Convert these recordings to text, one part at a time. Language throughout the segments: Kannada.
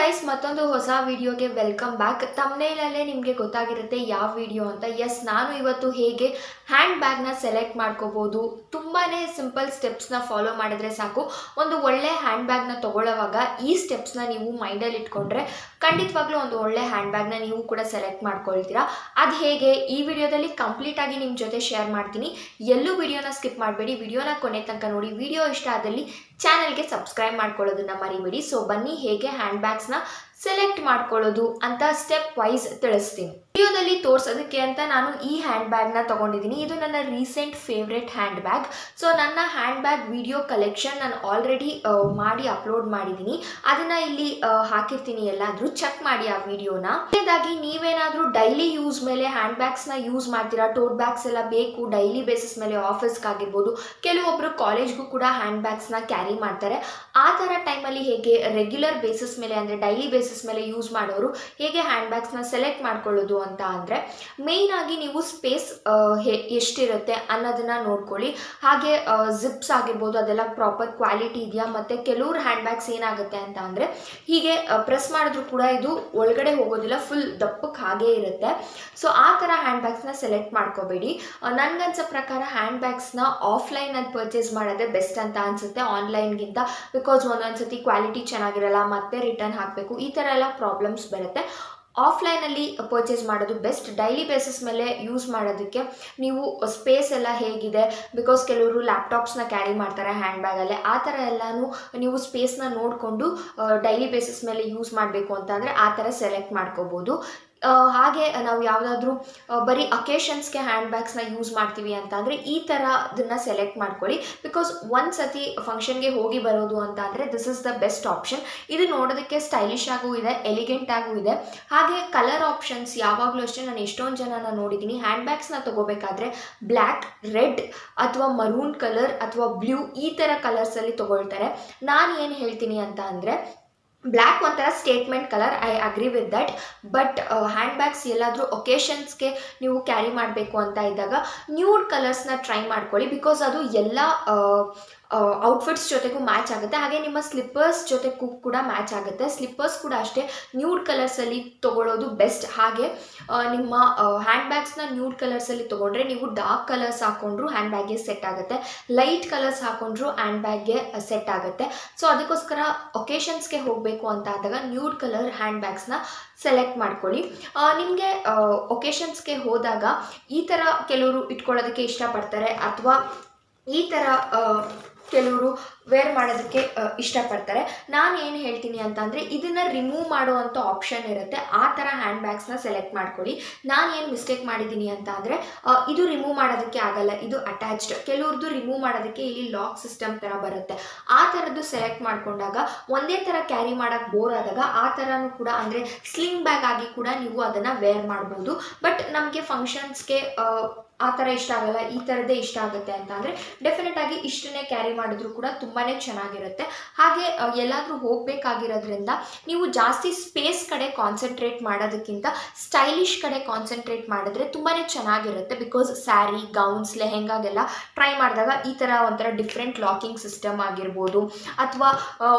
ಗೈಸ್, ಮತ್ತೊಂದು ಹೊಸ ವಿಡಿಯೋಗೆ ವೆಲ್ಕಮ್ ಬ್ಯಾಕ್. ತಮ್ನೇಲಲ್ಲೇ ನಿಮಗೆ ಗೊತ್ತಾಗಿರುತ್ತೆ ಯಾವ ವಿಡಿಯೋ ಅಂತ. ಎಸ್, ನಾನು ಇವತ್ತು ಹೇಗೆ ಹ್ಯಾಂಡ್ ಬ್ಯಾಗ್ನ ಸೆಲೆಕ್ಟ್ ಮಾಡ್ಕೋಬೋದು, ತುಂಬಾ ಸಿಂಪಲ್ ಸ್ಟೆಪ್ಸ್ನ ಫಾಲೋ ಮಾಡಿದ್ರೆ ಸಾಕು. ಒಂದು ಒಳ್ಳೆ ಹ್ಯಾಂಡ್ ಬ್ಯಾಗ್ನ ತೊಗೊಳ್ಳೋವಾಗ ಈ ಸ್ಟೆಪ್ಸ್ನ ನೀವು ಮೈಂಡಲ್ಲಿ ಇಟ್ಕೊಂಡ್ರೆ ಖಂಡಿತವಾಗ್ಲೂ ಒಂದು ಒಳ್ಳೆ ಹ್ಯಾಂಡ್ ಬ್ಯಾಗ್ನ ನೀವು ಕೂಡ ಸೆಲೆಕ್ಟ್ ಮಾಡ್ಕೊಳ್ತೀರಾ. ಅದು ಹೇಗೆ ಈ ವಿಡಿಯೋದಲ್ಲಿ ಕಂಪ್ಲೀಟ್ ಆಗಿ ನಿಮ್ಮ ಜೊತೆ ಶೇರ್ ಮಾಡ್ತೀನಿ. ಎಲ್ಲೂ ವಿಡಿಯೋನ ಸ್ಕಿಪ್ ಮಾಡಬೇಡಿ, ವಿಡಿಯೋನ ಕೊನೆ ತನಕ ನೋಡಿ. ವಿಡಿಯೋ ಇಷ್ಟ ಆದಲ್ಲಿ ಚಾನಲ್ಗೆ ಸಬ್ಸ್ಕ್ರೈಬ್ ಮಾಡ್ಕೊಳ್ಳೋದನ್ನ ಮರಿಬೇಡಿ. ಸೊ ಬನ್ನಿ, ಹೇಗೆ ಹ್ಯಾಂಡ್ ಬ್ಯಾಗ್ಸ್ನ ಸೆಲೆಕ್ಟ್ ಮಾಡ್ಕೊಳ್ಳೋದು ಅಂತ ಸ್ಟೆಪ್ ವೈಸ್ ತಿಳಿಸ್ತೀನಿ. ವಿಡಿಯೋದಲ್ಲಿ ತೋರಿಸೋದಕ್ಕೆ ಅಂತ ನಾನು ಈ ಹ್ಯಾಂಡ್ ಬ್ಯಾಗ್ನ ತೊಗೊಂಡಿದ್ದೀನಿ. ಇದು ನನ್ನ recent favourite hand bag. So ನನ್ನ ಹ್ಯಾಂಡ್ ಬ್ಯಾಗ್ ವಿಡಿಯೋ ಕಲೆಕ್ಷನ್ ನಾನು ಆಲ್ರೆಡಿ ಮಾಡಿ ಅಪ್ಲೋಡ್ ಮಾಡಿದ್ದೀನಿ. ಅದನ್ನು ಇಲ್ಲಿ ಹಾಕಿರ್ತೀನಿ, ಎಲ್ಲಾದರೂ ಚೆಕ್ ಮಾಡಿ ಆ ವಿಡಿಯೋನ. ಹಾಗಾಗಿ ನೀವೇನಾದರೂ ಡೈಲಿ ಯೂಸ್ ಮೇಲೆ ಹ್ಯಾಂಡ್ ಬ್ಯಾಗ್ಸ್ನ ಯೂಸ್ ಮಾಡ್ತೀರಾ, ಟೋಟ್ ಬ್ಯಾಗ್ಸ್ ಎಲ್ಲ ಬೇಕು ಡೈಲಿ ಬೇಸಿಸ್ ಮೇಲೆ ಆಫೀಸ್ಗಾಗಿರ್ಬೋದು, ಕೆಲವೊಬ್ಬರು ಕಾಲೇಜ್ಗೂ ಕೂಡ ಹ್ಯಾಂಡ್ ಬ್ಯಾಗ್ಸ್ನ ಕ್ಯಾರಿ ಮಾಡ್ತಾರೆ. ಆ ಥರ ಟೈಮಲ್ಲಿ ಹೇಗೆ ರೆಗ್ಯುಲರ್ ಬೇಸಿಸ್ ಮೇಲೆ ಅಂದರೆ ಡೈಲಿ ಬೇಸಿಸ್ ಮೇಲೆ ಯೂಸ್ ಮಾಡೋರು ಹೇಗೆ ಹ್ಯಾಂಡ್ ಬ್ಯಾಗ್ಸ್ನ ಸೆಲೆಕ್ಟ್ ಮಾಡ್ಕೊಳ್ಳೋದು ಅಂತ ಅಂದರೆ, ಮೇಯ್ನ್ ಆಗಿ ನೀವು ಸ್ಪೇಸ್ ಎಷ್ಟಿರುತ್ತೆ ಅನ್ನೋದನ್ನ ನೋಡ್ಕೊಳ್ಳಿ. ಹಾಗೆ ಜಿಪ್ಸ್ ಆಗಿರ್ಬೋದು ಅದೆಲ್ಲ ಪ್ರಾಪರ್ ಕ್ವಾಲಿಟಿ ಇದೆಯಾ. ಮತ್ತು ಕೆಲವ್ರು ಹ್ಯಾಂಡ್ ಬ್ಯಾಗ್ಸ್ ಏನಾಗುತ್ತೆ ಅಂತ ಅಂದರೆ, ಹೀಗೆ ಪ್ರೆಸ್ ಮಾಡಿದ್ರು ಕೂಡ ಇದು ಒಳಗಡೆ ಹೋಗೋದಿಲ್ಲ, ಫುಲ್ ದಪ್ಪಕ್ಕೆ ಹಾಗೇ ಇರುತ್ತೆ. ಸೊ ಆ ಥರ ಹ್ಯಾಂಡ್ ಬ್ಯಾಗ್ಸ್ನ ಸೆಲೆಕ್ಟ್ ಮಾಡ್ಕೋಬೇಡಿ. ನನಗನ್ಸೋ ಪ್ರಕಾರ ಹ್ಯಾಂಡ್ ಬ್ಯಾಗ್ಸ್ನ ಆಫ್ಲೈನಲ್ಲಿ ಪರ್ಚೇಸ್ ಮಾಡೋದೇ ಬೆಸ್ಟ್ ಅಂತ ಅನಿಸುತ್ತೆ ಆನ್ಲೈನ್ಗಿಂತ. ಬಿಕಾಸ್ ಒಂದೊಂದ್ಸತಿ ಕ್ವಾಲಿಟಿ ಚೆನ್ನಾಗಿರಲ್ಲ, ಮತ್ತೆ ರಿಟರ್ನ್ ಹಾಕಬೇಕು, ಈ ಥರ ಎಲ್ಲ ಪ್ರಾಬ್ಲಮ್ಸ್ ಬರುತ್ತೆ. ಆಫ್ಲೈನಲ್ಲಿ ಪರ್ಚೇಸ್ ಮಾಡೋದು ಬೆಸ್ಟ್. ಡೈಲಿ ಬೇಸಿಸ್ ಮೇಲೆ ಯೂಸ್ ಮಾಡೋದಕ್ಕೆ ನೀವು ಸ್ಪೇಸ್ ಎಲ್ಲ ಹೇಗಿದೆ, ಬಿಕಾಸ್ ಕೆಲವರು ಲ್ಯಾಪ್ಟಾಪ್ಸ್ನ ಕ್ಯಾರಿ ಮಾಡ್ತಾರೆ ಹ್ಯಾಂಡ್ ಬ್ಯಾಗಲ್ಲೇ. ಆ ಥರ ಎಲ್ಲನೂ ನೀವು ಸ್ಪೇಸ್ನ ನೋಡಿಕೊಂಡು ಡೈಲಿ ಬೇಸಿಸ್ ಮೇಲೆ ಯೂಸ್ ಮಾಡಬೇಕು ಅಂತಂದರೆ ಆ ಥರ ಸೆಲೆಕ್ಟ್ ಮಾಡ್ಕೋಬೋದು. ಹಾಗೆ ನಾವು ಯಾವುದಾದ್ರೂ ಬರೀ ಅಕೇಶನ್ಸ್ಗೆ ಹ್ಯಾಂಡ್ ಬ್ಯಾಗ್ಸ್ನ ಯೂಸ್ ಮಾಡ್ತೀವಿ ಅಂತ ಅಂದರೆ ಈ ಥರ ಅದನ್ನು ಸೆಲೆಕ್ಟ್ ಮಾಡ್ಕೊಳ್ಳಿ. ಬಿಕಾಸ್ ಒಂದು ಸತಿ ಫಂಕ್ಷನ್ಗೆ ಹೋಗಿ ಬರೋದು ಅಂತ ಅಂದರೆ this is the best option. ಇದು ನೋಡೋದಕ್ಕೆ ಸ್ಟೈಲಿಶ್ ಆಗೂ ಇದೆ, ಎಲಿಗೆಂಟ್ ಆಗೂ ಇದೆ. ಹಾಗೆ ಕಲರ್ ಆಪ್ಷನ್ಸ್ ಯಾವಾಗಲೂ ಅಷ್ಟೇ, ನಾನು ಎಷ್ಟೊಂದು ಜನನ ನೋಡಿದ್ದೀನಿ ಹ್ಯಾಂಡ್ ಬ್ಯಾಗ್ಸ್ನ ತೊಗೋಬೇಕಾದ್ರೆ ಬ್ಲ್ಯಾಕ್, ರೆಡ್ ಅಥವಾ ಮರೂನ್ ಕಲರ್ ಅಥವಾ ಬ್ಲೂ ಈ ಥರ ಕಲರ್ಸಲ್ಲಿ ತೊಗೊಳ್ತಾರೆ. ನಾನು ಏನು ಹೇಳ್ತೀನಿ ಅಂತ ಅಂದರೆ, ಬ್ಲ್ಯಾಕ್ ಒಂಥರ statement colour, I agree with that. But hand bags ಎಲ್ಲಾದರೂ ಒಕೇಶನ್ಸ್ಗೆ ನೀವು ಕ್ಯಾರಿ ಮಾಡಬೇಕು ಅಂತ ಇದ್ದಾಗ ನ್ಯೂಡ್ ಕಲರ್ಸ್ನ ಟ್ರೈ ಮಾಡ್ಕೊಳ್ಳಿ. ಬಿಕಾಸ್ ಅದು ಎಲ್ಲ ಔಟ್ಫಿಟ್ಸ್ ಜೊತೆಗೂ ಮ್ಯಾಚ್ ಆಗುತ್ತೆ. ಹಾಗೆ ನಿಮ್ಮ ಸ್ಲಿಪ್ಪರ್ಸ್ ಜೊತೆಗೂ ಕೂಡ ಮ್ಯಾಚ್ ಆಗುತ್ತೆ. ಸ್ಲಿಪ್ಪರ್ಸ್ ಕೂಡ ಅಷ್ಟೇ ನ್ಯೂಡ್ ಕಲರ್ಸಲ್ಲಿ ತೊಗೊಳ್ಳೋದು ಬೆಸ್ಟ್. ಹಾಗೆ ನಿಮ್ಮ ಹ್ಯಾಂಡ್ ಬ್ಯಾಗ್ಸ್ನ ನ್ಯೂಡ್ ಕಲರ್ಸಲ್ಲಿ ತೊಗೊಂಡ್ರೆ ನೀವು ಡಾರ್ಕ್ ಕಲರ್ಸ್ ಹಾಕ್ಕೊಂಡ್ರು ಹ್ಯಾಂಡ್ ಬ್ಯಾಗ್ಗೆ ಸೆಟ್ ಆಗುತ್ತೆ, ಲೈಟ್ ಕಲರ್ಸ್ ಹಾಕ್ಕೊಂಡ್ರು ಹ್ಯಾಂಡ್ ಬ್ಯಾಗ್ಗೆ ಸೆಟ್ ಆಗುತ್ತೆ. ಸೊ ಅದಕ್ಕೋಸ್ಕರ ಒಕೇಶನ್ಸ್ಗೆ ಹೋಗಬೇಕು ಅಂತ ಆದಾಗ ನ್ಯೂಡ್ ಕಲರ್ ಹ್ಯಾಂಡ್ ಬ್ಯಾಗ್ಸ್ನ ಸೆಲೆಕ್ಟ್ ಮಾಡ್ಕೊಳ್ಳಿ. ನಿಮಗೆ ಒಕೇಶನ್ಸ್ಗೆ ಹೋದಾಗ ಈ ಥರ ಕೆಲವರು ಇಟ್ಕೊಳ್ಳೋದಕ್ಕೆ ಇಷ್ಟಪಡ್ತಾರೆ, ಅಥವಾ ಈ ಥರ ಕೆಲವರು ವೇರ್ ಮಾಡೋದಕ್ಕೆ ಇಷ್ಟಪಡ್ತಾರೆ. ನಾನು ಏನು ಹೇಳ್ತೀನಿ ಅಂತ ಅಂದರೆ, ಇದನ್ನು ರಿಮೂವ್ ಮಾಡುವಂಥ ಆಪ್ಷನ್ ಇರುತ್ತೆ, ಆ ಥರ ಹ್ಯಾಂಡ್ ಬ್ಯಾಗ್ಸ್ನ ಸೆಲೆಕ್ಟ್ ಮಾಡ್ಕೊಳ್ಳಿ. ನಾನು ಏನು ಮಿಸ್ಟೇಕ್ ಮಾಡಿದ್ದೀನಿ ಅಂತ ಅಂದರೆ, ಇದು ರಿಮೂವ್ ಮಾಡೋದಕ್ಕೆ ಆಗಲ್ಲ, ಇದು ಅಟ್ಯಾಚ್ಡ್. ಕೆಲವ್ರದ್ದು ರಿಮೂವ್ ಮಾಡೋದಕ್ಕೆ ಇಲ್ಲಿ ಲಾಕ್ ಸಿಸ್ಟಮ್ ಥರ ಬರುತ್ತೆ. ಆ ಥರದ್ದು ಸೆಲೆಕ್ಟ್ ಮಾಡಿಕೊಂಡಾಗ ಒಂದೇ ಥರ ಕ್ಯಾರಿ ಮಾಡೋಕ್ಕೆ ಬೋರ್ ಆದಾಗ ಆ ಥರನೂ ಕೂಡ ಅಂದರೆ ಸ್ಲಿಂಗ್ ಬ್ಯಾಗ್ ಆಗಿ ಕೂಡ ನೀವು ಅದನ್ನು ವೇರ್ ಮಾಡ್ಬೋದು. ಬಟ್ ನಮಗೆ ಫಂಕ್ಷನ್ಸ್ಗೆ ಆ ಥರ ಇಷ್ಟ ಆಗಲ್ಲ, ಈ ಥರದ್ದೇ ಇಷ್ಟ ಆಗುತ್ತೆ ಅಂತ ಅಂದರೆ ಡೆಫಿನೆಟ್ ಆಗಿ ಇಷ್ಟನ್ನೇ ಕ್ಯಾರಿ ಮಾಡಿದ್ರು ಕೂಡ ತುಂಬಾ ಚೆನ್ನಾಗಿರುತ್ತೆ. ಹಾಗೆ ಎಲ್ಲಾದರೂ ಹೋಗಬೇಕಾಗಿರೋದ್ರಿಂದ ನೀವು ಜಾಸ್ತಿ ಸ್ಪೇಸ್ ಕಡೆ ಕಾನ್ಸಂಟ್ರೇಟ್ ಮಾಡೋದಕ್ಕಿಂತ ಸ್ಟೈಲಿಶ್ ಕಡೆ ಕಾನ್ಸಂಟ್ರೇಟ್ ಮಾಡಿದ್ರೆ ತುಂಬಾ ಚೆನ್ನಾಗಿರುತ್ತೆ. ಬಿಕಾಸ್ ಸ್ಯಾರಿ, ಗೌನ್ಸ್, ಲೆಹೆಂಗಾಗೆಲ್ಲ ಟ್ರೈ ಮಾಡಿದಾಗ ಈ ಥರ ಒಂಥರ ಡಿಫ್ರೆಂಟ್ ಲಾಕಿಂಗ್ ಸಿಸ್ಟಮ್ ಆಗಿರ್ಬೋದು, ಅಥವಾ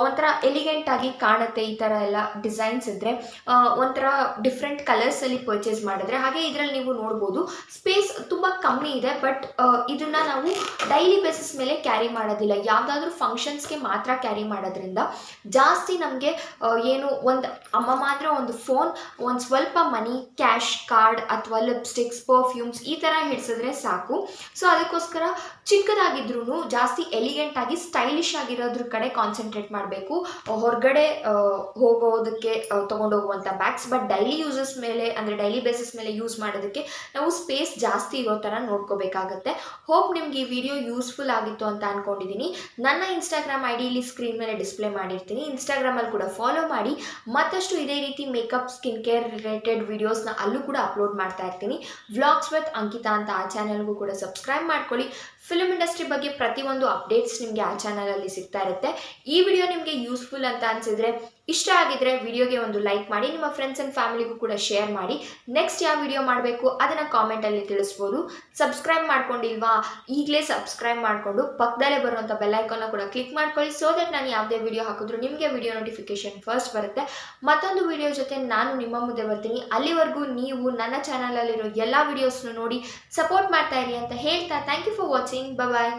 ಒಂಥರ ಎಲಿಗೆಂಟ್ ಆಗಿ ಕಾಣುತ್ತೆ. ಈ ಥರ ಎಲ್ಲ ಡಿಸೈನ್ಸ್ ಇದ್ದರೆ ಒಂಥರ ಡಿಫ್ರೆಂಟ್ ಕಲರ್ಸಲ್ಲಿ ಪರ್ಚೇಸ್ ಮಾಡಿದ್ರೆ. ಹಾಗೆ ಇದರಲ್ಲಿ ನೀವು ನೋಡ್ಬೋದು ಸ್ಪೇಸ್ ತುಂಬ ಕಮ್ಮಿ ಇದೆ. ಬಟ್ ಇದನ್ನು ನಾವು ಡೈಲಿ ಬೇಸಿಸ್ ಮೇಲೆ ಕ್ಯಾರಿ ಮಾಡೋದಿಲ್ಲ, ಯಾವುದಾದ್ರೂ ಫಂಕ್ಷನ್ಸ್ಗೆ ಮಾತ್ರ ಕ್ಯಾರಿ ಮಾಡೋದ್ರಿಂದ ಜಾಸ್ತಿ ನಮಗೆ ಏನು ಒಂದು ಅಮ್ಮಮ್ಮ ಅಂದರೆ ಒಂದು ಫೋನ್, ಒಂದು ಸ್ವಲ್ಪ ಮನಿ, ಕ್ಯಾಶ್, ಕಾರ್ಡ್ ಅಥವಾ ಲಿಪ್ಸ್ಟಿಕ್ಸ್, ಪರ್ಫ್ಯೂಮ್ಸ್ ಈ ಥರ ಹಿಡಿಸಿದ್ರೆ ಸಾಕು. ಸೊ ಅದಕ್ಕೋಸ್ಕರ ಚಿಕ್ಕದಾಗಿದ್ರೂ ಜಾಸ್ತಿ ಎಲಿಗೆಂಟ್ ಆಗಿ ಸ್ಟೈಲಿಶ್ ಆಗಿರೋದ್ರ ಕಡೆ ಕಾನ್ಸಂಟ್ರೇಟ್ ಮಾಡಬೇಕು. ಹೊರಗಡೆ ಹೋಗೋದಕ್ಕೆ ತೊಗೊಂಡೋಗುವಂಥ ಬ್ಯಾಗ್ಸ್, ಬಟ್ ಡೈಲಿ ಯೂಸಸ್ ಮೇಲೆ ಅಂದರೆ ಡೈಲಿ ಬೇಸಿಸ್ ಮೇಲೆ ಯೂಸ್ ಮಾಡೋದಕ್ಕೆ ನಾವು ಸ್ಪೇಸ್ ಜಾಸ್ತಿ ಇರೋ ಥರ ನೋಡ್ಕೋಬೇಕಾಗತ್ತೆ. ಹೋಪ್ ನಿಮ್ಗೆ ಈ ವಿಡಿಯೋ ಯೂಸ್ಫುಲ್ ಆಗಿತ್ತು ಅಂತ ಅಂದ್ಕೊಂಡಿದ್ದೀನಿ. ನನ್ನ ಇನ್ಸ್ಟಾಗ್ರಾಮ್ ಐ ಡಿ ಇಲ್ಲಿ ಸ್ಕ್ರೀನ್ ಮೇಲೆ ಡಿಸ್ಪ್ಲೇ ಮಾಡಿರ್ತೀನಿ, ಇನ್ಸ್ಟಾಗ್ರಾಮಲ್ಲಿ ಕೂಡ ಫಾಲೋ ಮಾಡಿ. ಮತ್ತಷ್ಟು ಇದೇ ರೀತಿ ಮೇಕಪ್, ಸ್ಕಿನ್ ಕೇರ್ ರಿಲೇಟೆಡ್ ವಿಡಿಯೋಸ್ನ ಅಲ್ಲೂ ಕೂಡ ಅಪ್ಲೋಡ್ ಮಾಡ್ತಾ ಇರ್ತೀನಿ. ವ್ಲಾಗ್ಸ್ ವಿತ್ ಅಂಕಿತಾ ಅಂತ ಆ ಚಾನಲ್ಗೂ ಕೂಡ ಸಬ್ಸ್ಕ್ರೈಬ್ ಮಾಡ್ಕೊಳ್ಳಿ. ಫಿಲ್ಮ್ ಇಂಡಸ್ಟ್ರಿ ಬಗ್ಗೆ ಪ್ರತಿಯೊಂದು ಅಪ್ಡೇಟ್ಸ್ ನಿಮಗೆ ಆ ಚಾನಲಲ್ಲಿ ಸಿಗ್ತಾ ಇರುತ್ತೆ. ಈ ವಿಡಿಯೋ ನಿಮಗೆ ಯೂಸ್ಫುಲ್ ಅಂತ ಅನಿಸಿದರೆ ಇಷ್ಟ ಆಗಿದ್ರೆ ವಿಡಿಯೋಗೆ ಒಂದು ಲೈಕ್ ಮಾಡಿ, ನಿಮ್ಮ ಫ್ರೆಂಡ್ಸ್ ಆ್ಯಂಡ್ ಫ್ಯಾಮಿಲಿಗೂ ಕೂಡ ಶೇರ್ ಮಾಡಿ. ನೆಕ್ಸ್ಟ್ ಯಾವ ವಿಡಿಯೋ ಮಾಡಬೇಕು ಅದನ್ನು ಕಾಮೆಂಟಲ್ಲಿ ತಿಳಿಸ್ಬೋದು. ಸಬ್ಸ್ಕ್ರೈಬ್ ಮಾಡ್ಕೊಂಡಿಲ್ವಾ, ಈಗಲೇ ಸಬ್ಸ್ಕ್ರೈಬ್ ಮಾಡಿಕೊಂಡು ಪಕ್ಕದಲ್ಲೇ ಬರುವಂಥ ಬೆಲ್ಲೈಕನ್ನ ಕೂಡ ಕ್ಲಿಕ್ ಮಾಡ್ಕೊಳ್ಳಿ, ಸೊ ದಟ್ ನಾನು ಯಾವುದೇ ವಿಡಿಯೋ ಹಾಕಿದ್ರು ನಿಮಗೆ ವಿಡಿಯೋ ನೋಟಿಫಿಕೇಶನ್ ಫಸ್ಟ್ ಬರುತ್ತೆ. ಮತ್ತೊಂದು ವಿಡಿಯೋ ಜೊತೆ ನಾನು ನಿಮ್ಮ ಮುಂದೆ ಬರ್ತೀನಿ. ಅಲ್ಲಿವರೆಗೂ ನೀವು ನನ್ನ ಚಾನಲಲ್ಲಿರೋ ಎಲ್ಲ ವಿಡಿಯೋಸ್ನು ನೋಡಿ ಸಪೋರ್ಟ್ ಮಾಡ್ತಾ ಇರಿ ಅಂತ ಹೇಳ್ತಾ thank you for watching. Bye.